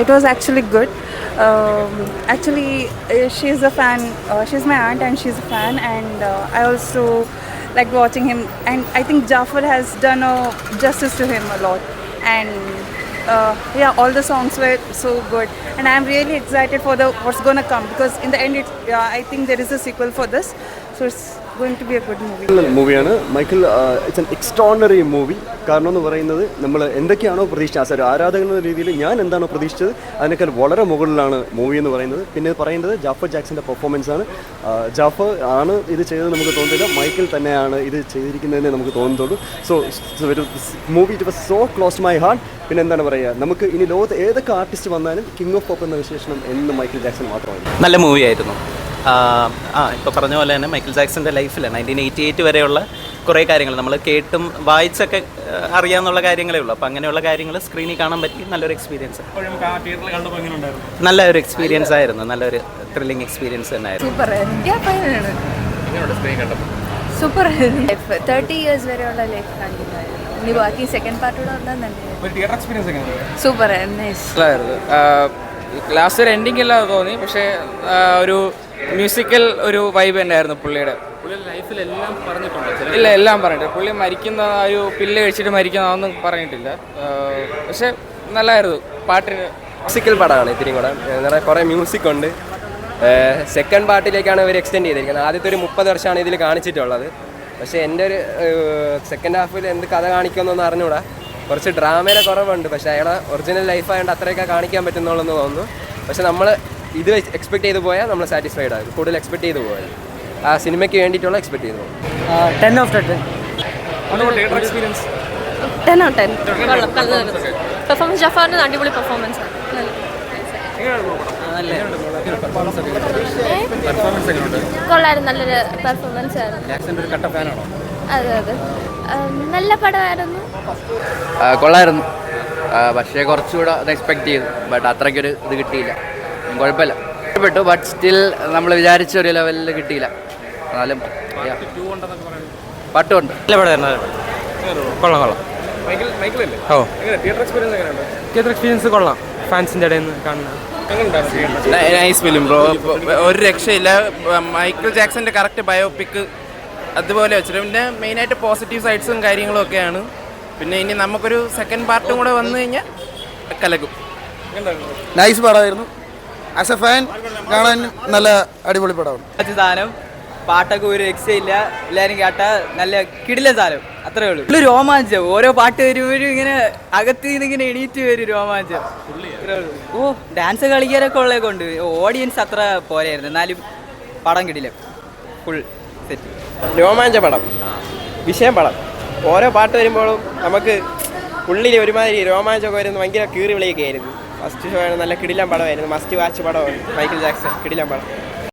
it was actually good. She's a fan. She's my aunt, and she's a fan. And I also like watching him. And I think Jafar has done a justice to him a lot. And yeah, all the songs were so good. And I'm really excited for the what's gonna come because in the end, I think there is a sequel for this. So it's going to be a good movie. മൂവിയാണ് Michael. It's an extraordinary movie. കാരണം എന്ന് പറയുന്നത് നമ്മൾ എന്തൊക്കെയാണോ പ്രതീക്ഷിച്ചത്, ഒരു ആരാധകൻ എന്ന രീതിയിൽ ഞാൻ എന്താണോ പ്രതീക്ഷിച്ചത് അതിനേക്കാൾ വളരെ മുകളിലാണ് മൂവി എന്ന് പറയുന്നത്. പിന്നെ പറയുന്നത് ജാഫർ ജാക്സന്റെ പെർഫോമൻസ് ആണ്. ജാഫർ ആണ് ഇത് ചെയ്തത് നമുക്ക് തോന്നുന്നില്ല, മൈക്കിൾ തന്നെയാണ് ഇത് ചെയ്തിരിക്കുന്നതെന്ന് നമുക്ക് തോന്നുന്നുള്ളൂ. So movie it was so close to my heart. പിന്നെ എന്താണ് പറയുക, നമുക്ക് ഇനി ലോകത്ത് ഏതൊക്കെ ആർട്ടിസ്റ്റ് വന്നാലും കിങ് ഓഫ് പോപ്പ് എന്ന വിശേഷണം എന്ന് മൈക്കിൾ ജാക്സൺ മാത്രമാണ്. നല്ല മൂവിയായിരുന്നു. ഇപ്പോൾ പറഞ്ഞ പോലെ തന്നെ മൈക്കിൾ ജാക്സൻ്റെ ലൈഫിൽ 1988 വരെയുള്ള കുറേ കാര്യങ്ങൾ നമ്മൾ കേട്ടും വായിച്ചൊക്കെ അറിയാമെന്നുള്ള കാര്യങ്ങളേ ഉള്ളൂ. അപ്പോൾ അങ്ങനെയുള്ള കാര്യങ്ങൾ സ്ക്രീനിൽ കാണാൻ പറ്റി. നല്ലൊരു എക്സ്പീരിയൻസ്, നല്ലൊരു എക്സ്പീരിയൻസ് ആയിരുന്നു. നല്ലൊരു ത്രില്ലിംഗ് എക്സ്പീരിയൻസ് തന്നെയായിരുന്നു. സൂപ്പർ 30 years വരെയുള്ള ലൈഫ് കണ്ടിട്ടുണ്ടായിരുന്നു. ഇനി ബാക്കി സെക്കൻഡ് പാർട്ടോടെ വന്നാൽ നല്ലതായിരുന്നു. Super nice. ലാസ്റ്റ് ഒരു എൻഡിങ് ഇല്ലാതെ തോന്നി, പക്ഷേ ഒരു മ്യൂസിക്കൽ ഒരു വൈബ് തന്നെയായിരുന്നു പുള്ളിയുടെ. ലൈഫിലെല്ലാം പറഞ്ഞിട്ടുണ്ട്. ഇല്ല, എല്ലാം പറഞ്ഞിട്ട് പുള്ളി മരിക്കുന്ന ഒരു പില്ല് കഴിച്ചിട്ട് മരിക്കുന്നതൊന്നും പറഞ്ഞിട്ടില്ല. പക്ഷെ നല്ലതായിരുന്നു. പാട്ടിന് മ്യൂസിക്കൽ പടമാണ് ഇത്തിരി കൂടെ. കുറേ മ്യൂസിക് ഉണ്ട്. സെക്കൻഡ് പാർട്ടിലേക്കാണ് ഇവർ എക്സ്റ്റെൻഡ് ചെയ്തിരിക്കുന്നത്. ആദ്യത്തെ ഒരു 30 വർഷമാണ് ഇതിൽ കാണിച്ചിട്ടുള്ളത്. പക്ഷേ എൻ്റെ ഒരു സെക്കൻഡ് ഹാഫിൽ എന്ത് കഥ കാണിക്കുമെന്നൊന്നും അറിഞ്ഞൂടാ. കുറച്ച് ഡ്രാമയിലെ കുറവുണ്ട്. പക്ഷേ അയാളെ ഒറിജിനൽ ലൈഫായതുകൊണ്ട് അത്രയൊക്കെ കാണിക്കാൻ പറ്റുന്നുള്ളെന്ന് തോന്നുന്നു. പക്ഷെ നമ്മൾ ഇത് എക്സ്പെക്ട് ചെയ്ത് പോയാൽ നമ്മൾ സാറ്റിസ്ഫൈഡ് ആകും. കൂടുതൽ എക്സ്പെക്ട് ചെയ്ത് പോയാൽ ആ സിനിമയ്ക്ക് വേണ്ടിയിട്ടുള്ള എക്സ്പെക്ട് ചെയ്തു പോകും. 10 out of 10. പെർഫോമൻസ് ജഫാറിൻ്റെ അടിപൊളി പെർഫോമൻസ്. കൊള്ളായിരുന്നു, നല്ലൊരു പെർഫോമൻസ് ആയിരുന്നു. അതെ അതെ, നല്ല പടമായിരുന്നു. കൊള്ളായിരുന്നു. പക്ഷേ കുറച്ചുകൂടെ അത് എക്സ്പെക്ട് ചെയ്തു. ബട്ട് അത്രയ്ക്കൊരു ഇത് കിട്ടിയില്ല. കുഴപ്പമില്ല, ഇഷ്ടപ്പെട്ടു. ബട്ട് സ്റ്റിൽ നമ്മൾ വിചാരിച്ച ഒരു ലെവലിൽ കിട്ടിയില്ല. എന്നാലും പാട്ടുമുണ്ട്. നല്ല പടമായിരുന്നു. കൊള്ളാം കൊള്ളാം. ഓ, തിയേറ്റർ എക്സ്പീരിയൻസ് കൊള്ളാം. ഫാൻസിൻ്റെ ഇടയിൽ നിന്ന് കാണുന്നത് നൈസ് ഫിലിം ബ്രോ. ഒരു രക്ഷയില്ല. മൈക്കിൾ ജാക്സന്റെ കറക്റ്റ് ബയോപിക് അതുപോലെ വെച്ചിട്ട് പിന്നെ മെയിനായിട്ട് പോസിറ്റീവ് സൈഡ്സും കാര്യങ്ങളും ഒക്കെയാണ്. പിന്നെ ഇനി നമുക്കൊരു സെക്കൻഡ് പാർട്ടും കൂടെ വന്നു കഴിഞ്ഞാൽ കലക്കും. നൈസ് പടമായിരുന്നു. ആസ് എ ഫാൻ കാണാൻ നല്ല അടിപൊളി പടമാണ്. സാധനം പാട്ടൊക്കെ ഒരു രക്ഷയില്ല. എല്ലാവരും കേട്ട നല്ല കിടിലൻ സാധനം. അത്രേ ഉള്ളൂ. ഒരു രോമാഞ്ചം. ഓരോ പാട്ട് വരുമ്പോഴും ഇങ്ങനെ അകത്ത് നിന്ന് ഇങ്ങനെ എണീറ്റ് വരും രോമാഞ്ചം. ഓ, ഡാൻസ് കളിക്കാനൊക്കെ ഉള്ളേ കൊണ്ട് ഓഡിയൻസ് അത്ര പോലെയായിരുന്നു. എന്നാലും പടം കിടിലം. Full set. രോമാഞ്ച പടം, വിഷയം പടം. ഓരോ പാട്ട് വരുമ്പോഴും നമുക്ക് ഉള്ളിൽ ഒരുമാതിരി രോമാഞ്ചമൊക്കെ വരുന്നത്. ഭയങ്കര കീറി വിളിയൊക്കെ ആയിരുന്നു. ഫസ്റ്റ് ഷോ ആണ്. നല്ല കിടിലം പടമായിരുന്നു. മസ്റ്റ് വാച്ച് പടമാണ് മൈക്കിൾ ജാക്സൺ. കിടിലം പടം.